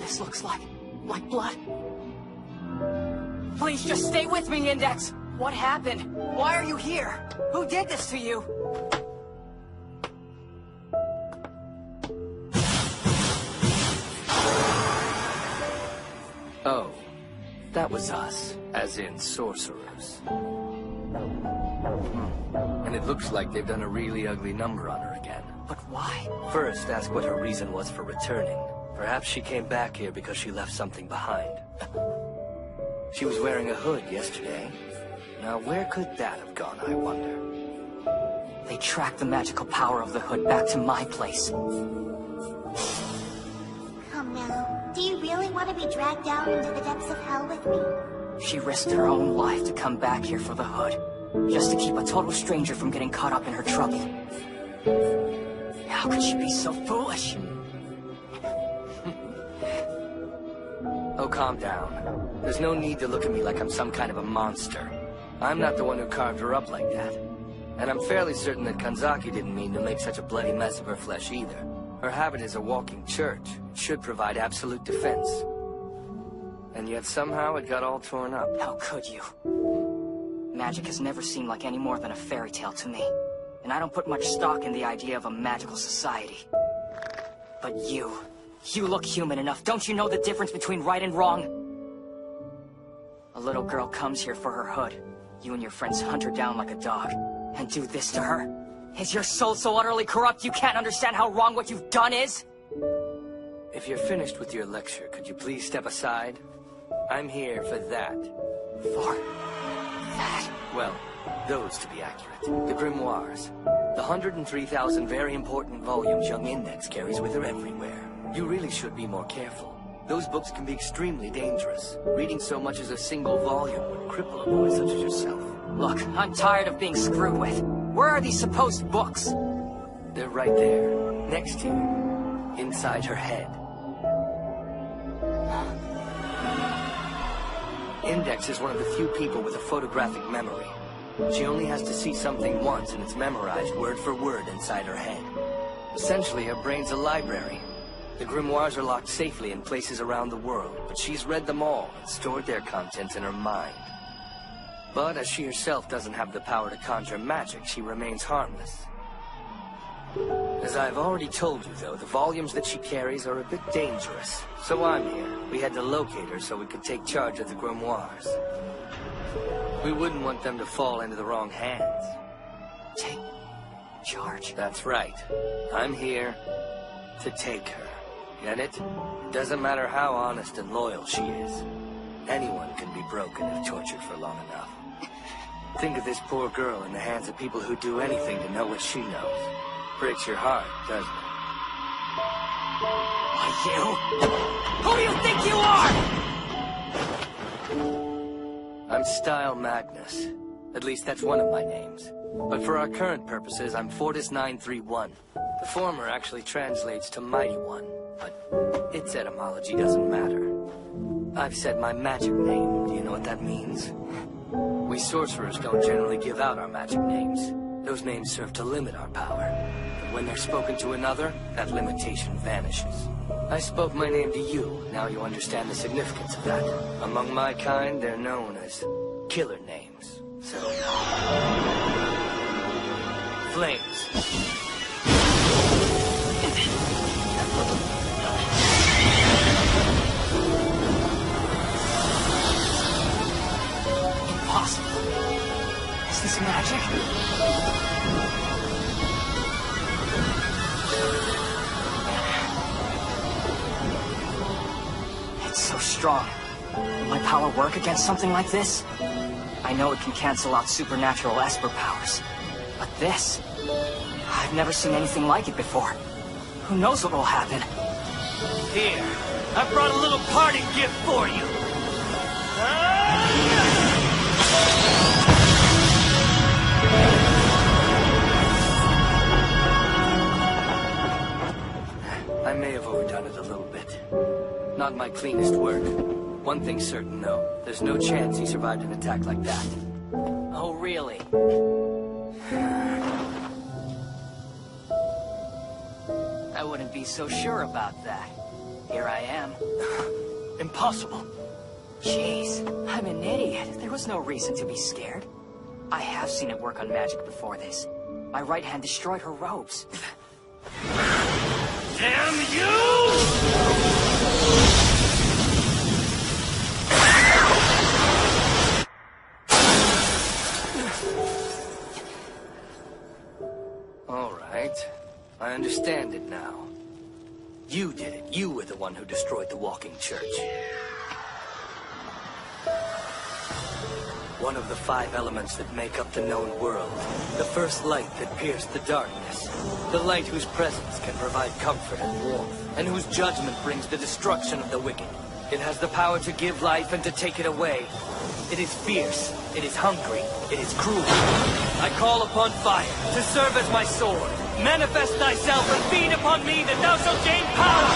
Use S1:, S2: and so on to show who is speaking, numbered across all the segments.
S1: This looks like blood. Please just stay with me, Index. What happened? Why are you here? Who did this to you?
S2: Oh, that was us, as in sorcerers. And it looks like they've done a really ugly number on her again.
S1: But why?
S2: First, ask what her reason was for returning. Perhaps she came back here because she left something behind. She was wearing a hood yesterday. Now, where could that have gone, I wonder?
S1: They tracked the magical power of the hood back to my place.
S3: Come now. Do you really want to be dragged down into the depths of hell with me?
S1: She risked her own life to come back here for the hood, just to keep a total stranger from getting caught up in her trouble. How could she be so foolish?
S2: Oh, calm down. There's no need to look at me like I'm some kind of a monster. I'm not the one who carved her up like that. And I'm fairly certain that Kanzaki didn't mean to make such a bloody mess of her flesh either. Her habit is a walking church. It should provide absolute defense. And yet somehow it got all torn up.
S1: How could you? Magic has never seemed like any more than a fairy tale to me. And I don't put much stock in the idea of a magical society. But you look human enough. Don't you know the difference between right and wrong? A little girl comes here for her hood. You and your friends hunt her down like a dog. And do this to her? Is your soul so utterly corrupt you can't understand how wrong what you've done is?
S2: If you're finished with your lecture, could you please step aside? I'm here for that.
S1: For that?
S2: Well, those to be accurate. The grimoires. The 103,000 very important volumes young Index carries with her everywhere. You really should be more careful. Those books can be extremely dangerous. Reading so much as a single volume would cripple a boy such as yourself.
S1: Look, I'm tired of being screwed with. Where are these supposed books?
S2: They're right there, next to you, inside her head. Index is one of the few people with a photographic memory. She only has to see something once and it's memorized word for word inside her head. Essentially, her brain's a library. The grimoires are locked safely in places around the world, but she's read them all and stored their contents in her mind. But as she herself doesn't have the power to conjure magic, she remains harmless. As I've already told you, though, the volumes that she carries are a bit dangerous. So I'm here. We had to locate her so we could take charge of the grimoires. We wouldn't want them to fall into the wrong hands.
S1: Take charge?
S2: That's right. I'm here to take her. Get it? It doesn't matter how honest and loyal she is. Anyone can be broken if tortured for long enough. Think of this poor girl in the hands of people who'd do anything to know what she knows. Breaks your heart, doesn't
S1: it? Why you? Who do you think you are?
S2: I'm Style Magnus. At least that's one of my names. But for our current purposes, I'm Fortis 931. The former actually translates to Mighty One, but its etymology doesn't matter. I've said my magic name. Do you know what that means? We sorcerers don't generally give out our magic names. Those names serve to limit our power. But when they're spoken to another, that limitation vanishes. I spoke my name to you. Now you understand the significance of that. Among my kind, they're known as killer names. So... Flames.
S1: Impossible. Is this magic? It's so strong. Will my power work against something like this? I know it can cancel out supernatural Esper powers. But this... I've never seen anything like it before. Who knows what will happen?
S2: Here, I brought a little party gift for you. I may have overdone it a little bit. Not my cleanest work. One thing's certain, though. There's no chance he survived an attack like that.
S1: Oh, really? I wouldn't be so sure about that. Here I am.
S2: Impossible.
S1: Jeez, I'm an idiot. There was no reason to be scared. I have seen it work on magic before this. My right hand destroyed her robes.
S2: Damn you! All right. I understand it now. You did it. You were the one who destroyed the walking church. One of the 5 elements that make up the known world. The first light that pierced the darkness. The light whose presence can provide comfort and warmth, and whose judgment brings the destruction of the wicked. It has the power to give life and to take it away. It is fierce, it is hungry, it is cruel. I call upon fire to serve as my sword. Manifest thyself and feed upon me that thou shalt gain power!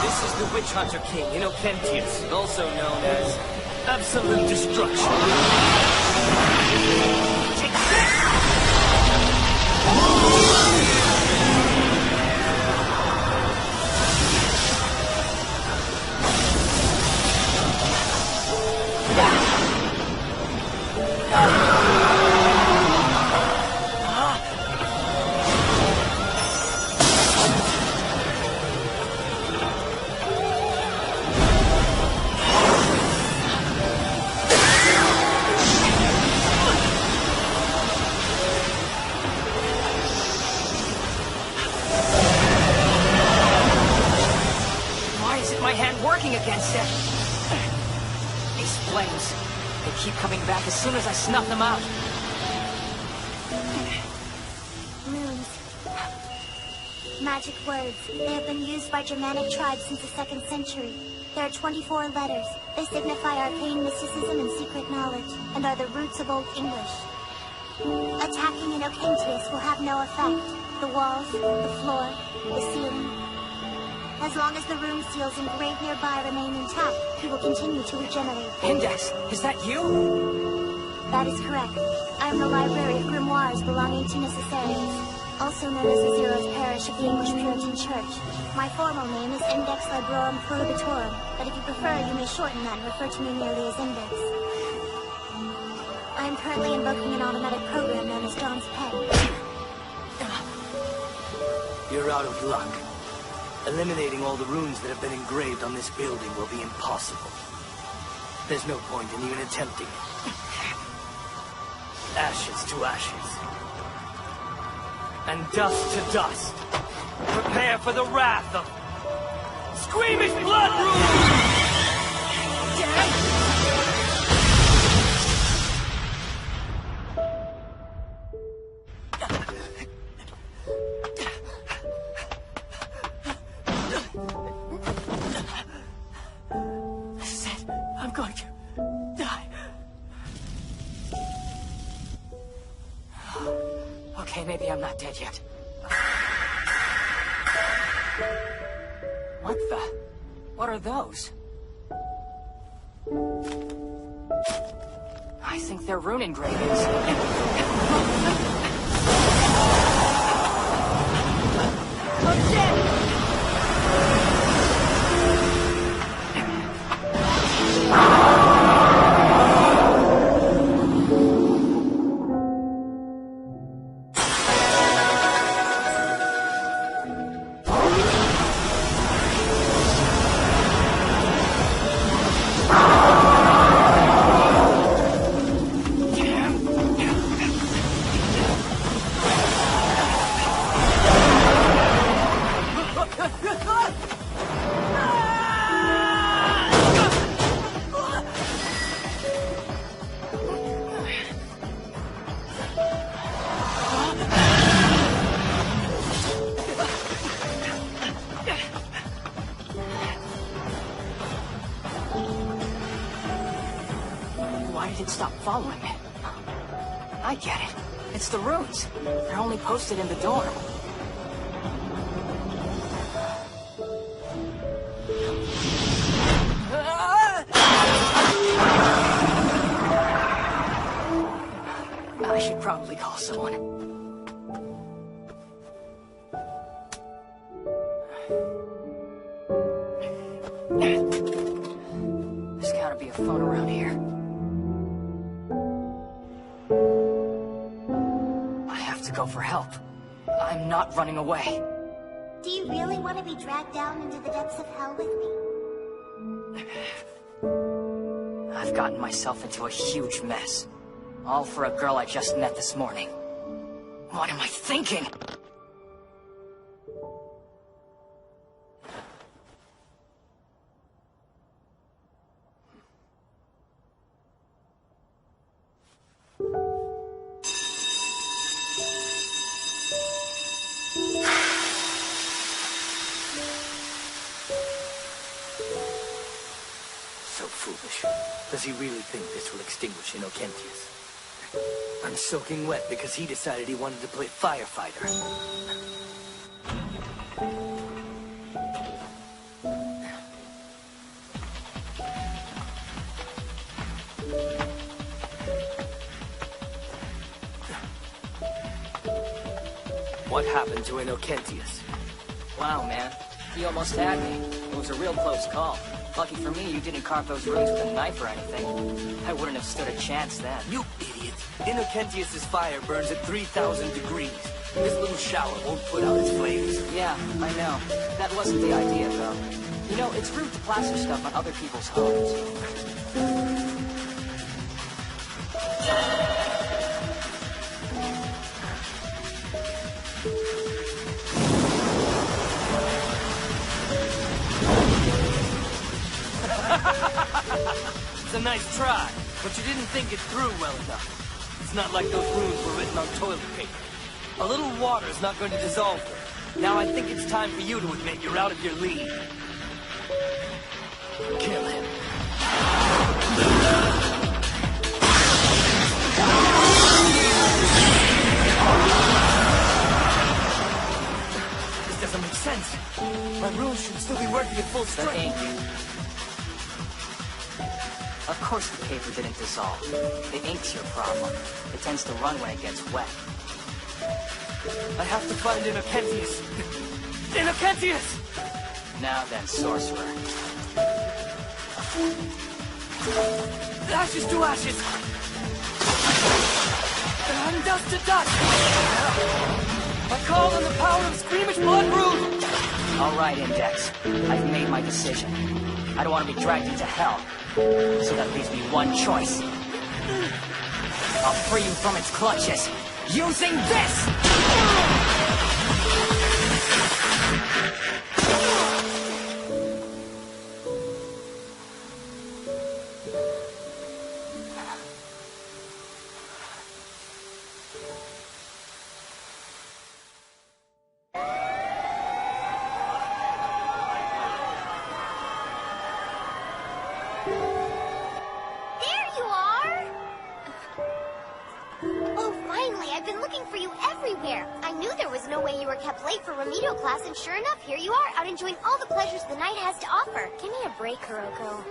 S2: This is the Witch Hunter King, Innocentius, also known as Absolute Destruction. Take this!
S1: Against it. These flames, they keep coming back as soon as I snuff them out.
S3: Runes. Magic words. They have been used by Germanic tribes since the 2nd century. There are 24 letters. They signify arcane mysticism and secret knowledge, and are the roots of Old English. Attacking Innocentius will have no effect. The walls, the floor, the ceiling. As long as the rune seals engraved nearby remain intact, he will continue to regenerate.
S1: Index, is that you?
S3: That is correct. I am the library of grimoires belonging to Necessarians, also known as the Zero's Parish of the English Puritan Church. My formal name is Index Librorum Prohibitorum, but if you prefer, you may shorten that and refer to me merely as Index. I am currently invoking an automatic program known as Dawn's Pen.
S2: You're out of luck. Eliminating all the runes that have been engraved on this building will be impossible. There's no point in even attempting it. Ashes to ashes. And dust to dust. Prepare for the wrath of Squeamish Blood Rune! I'm going to die.
S1: Okay, maybe I'm not dead yet. What the? What are those? I think they're rune engravings. I'm dead! Stop following me. I get it. It's the runes. They're only posted in the dorm. I should probably call someone. There's gotta be a phone around here. I have to go for help. I'm not running away.
S3: Do you really want to be dragged down into the depths of hell with me?
S1: I've gotten myself into a huge mess. All for a girl I just met this morning. What am I thinking?
S2: So foolish. Does he really think this will extinguish Innocentius? I'm soaking wet because he decided he wanted to play firefighter. What happened to Innocentius?
S1: Wow, man. You almost had me. It was a real close call. Lucky for me, you didn't carve those runes with a knife or anything. I wouldn't have stood a chance then.
S2: You idiot! Innocentius's fire burns at 3,000 degrees. This little shower won't put out its flames.
S1: Yeah, I know. That wasn't the idea, though. You know, it's rude to plaster stuff on other people's homes.
S2: It's a nice try, but you didn't think it through well enough. It's not like those runes were written on toilet paper. A little water's not going to dissolve them. Now I think it's time for you to admit you're out of your league. Kill him. This doesn't make sense. My runes should still be working at full
S1: The
S2: strength.
S1: ink. Of course the paper didn't dissolve. The ink's your problem. It tends to run when it gets wet.
S2: I have to find Innocentius. Innocentius!
S1: Now then, sorcerer.
S2: Ashes to ashes! And dust to dust! I call on the power of Screamish Blood Root!
S1: All right, Index. I've made my decision. I don't want to be dragged into hell. So that leaves me one choice. I'll free you from its clutches, using this!
S3: And sure enough, here you are, out enjoying all the pleasures the night has to offer.
S4: Give me a break, Kuroko.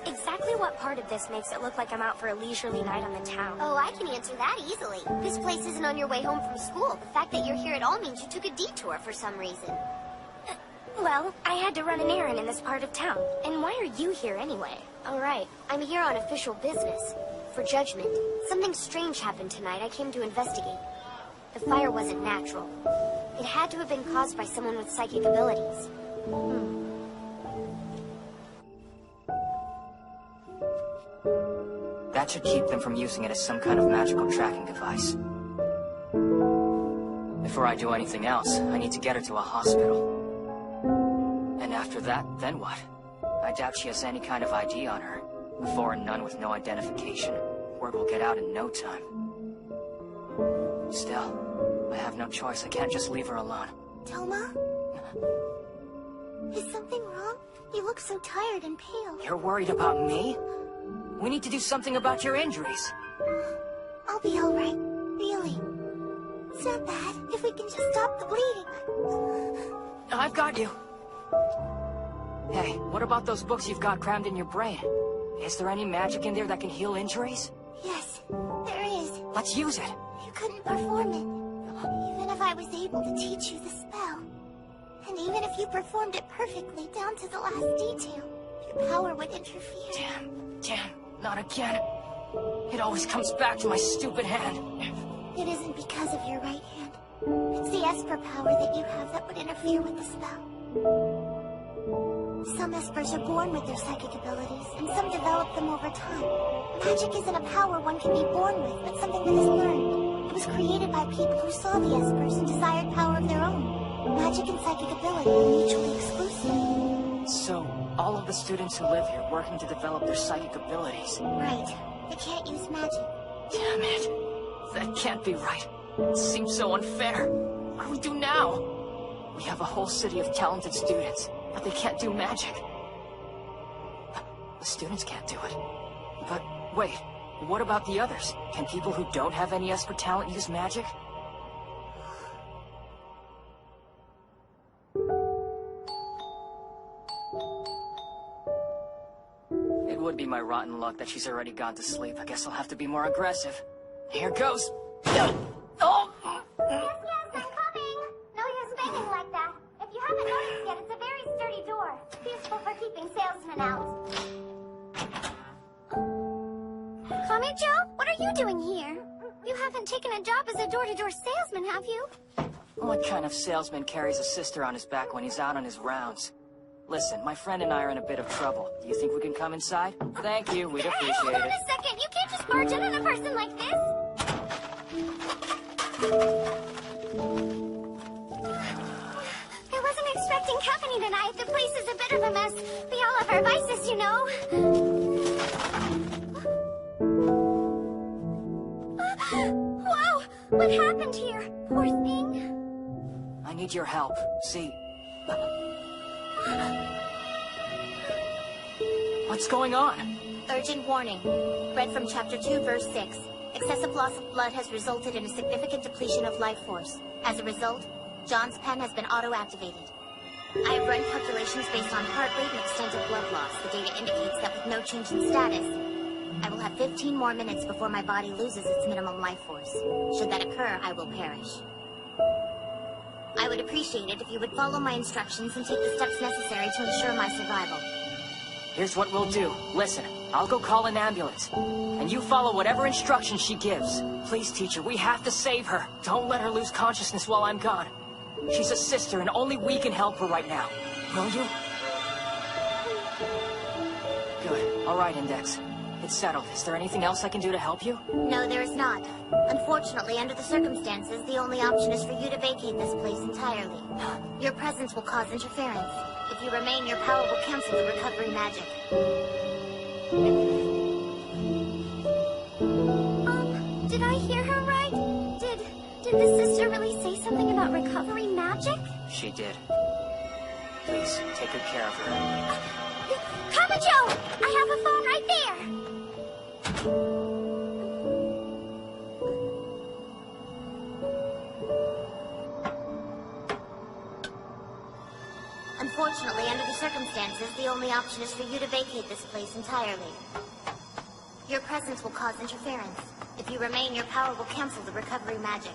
S4: Exactly what part of this makes it look like I'm out for a leisurely night on the town?
S3: Oh, I can answer that easily. This place isn't on your way home from school. The fact that you're here at all means you took a detour for some reason.
S4: Well, I had to run an errand in this part of town. And why are you here anyway?
S3: All right, I'm here on official business. For judgment. Something strange happened tonight. I came to investigate. The fire wasn't natural. It had to have been caused by someone with psychic abilities.
S1: That should keep them from using it as some kind of magical tracking device. Before I do anything else, I need to get her to a hospital. And after that, then what? I doubt she has any kind of ID on her. A foreign nun with no identification. Word will get out in no time. Still, I have no choice. I can't just leave her alone.
S3: Toma? Is something wrong? You look so tired and pale.
S1: You're worried about me? We need to do something about your injuries.
S3: I'll be all right. Really. It's not bad if we can just stop the bleeding.
S1: I've got you. Hey, what about those books you've got crammed in your brain? Is there any magic in there that can heal injuries?
S3: Yes, there is.
S1: Let's use it.
S3: You couldn't perform it. Even if I was able to teach you the spell. And even if you performed it perfectly down to the last detail, your power would interfere.
S1: Damn, not again. It always comes back to my stupid hand.
S3: It isn't because of your right hand. It's the Esper power that you have that would interfere with the spell. Some Espers are born with their psychic abilities, and some develop them over time. Magic isn't a power one can be born with, but something that is learned. It was created by people who saw the Espers and desired power of their own. Magic and psychic ability are mutually exclusive.
S1: So, all of the students who live here working to develop their psychic abilities.
S3: Right. They can't use magic.
S1: Damn it. That can't be right. It seems so unfair. What do we do now? We have a whole city of talented students, but they can't do magic. The students can't do it. But wait, what about the others? Can people who don't have any Esper talent use magic? It would be my rotten luck that she's already gone to sleep. I guess I'll have to be more aggressive. Here goes. Oh!
S3: Yes, I'm coming! No use banging like that. If you haven't noticed yet, it's a very sturdy door. Useful for keeping salesmen out.
S4: Kamijo, what are you doing here? You haven't taken a job as a door-to-door salesman, have you?
S1: What kind of salesman carries a sister on his back when he's out on his rounds? Listen, my friend and I are in a bit of trouble. Do you think we can come inside? Thank you, we'd appreciate
S4: Hold on
S1: it.
S4: a second, you can't just barge in on a person like this.
S3: I wasn't expecting company tonight. The place is a bit of a mess. We all have our vices, you know.
S4: Whoa! What happened here? Poor thing.
S1: I need your help. See... What's going on?
S3: Urgent warning. Read from Chapter 2, Verse 6. Excessive loss of blood has resulted in a significant depletion of life force. As a result, John's pen has been auto-activated. I have run calculations based on heart rate and extent of blood loss. The data indicates that with no change in status, I will have 15 more minutes before my body loses its minimum life force. Should that occur, I will perish. I would appreciate it if you would follow my instructions and take the steps necessary to ensure my survival.
S1: Here's what we'll do. Listen, I'll go call an ambulance. And you follow whatever instructions she gives. Please, teacher, we have to save her. Don't let her lose consciousness while I'm gone. She's a sister, and only we can help her right now. Will you? Good. All right, Index. It's settled. Is there anything else I can do to help you?
S3: No, there is not. Unfortunately, under the circumstances, the only option is for you to vacate this place entirely. Your presence will cause interference. If you remain, your power will cancel the recovery magic.
S4: Did I hear her right? Did the sister really say something about recovery magic?
S1: She did. Please, take good care of her.
S4: Kamijo! I have a phone right there!
S3: Unfortunately, under the circumstances, the only option is for you to vacate this place entirely. Your presence will cause interference. If you remain, your power will cancel the recovery magic.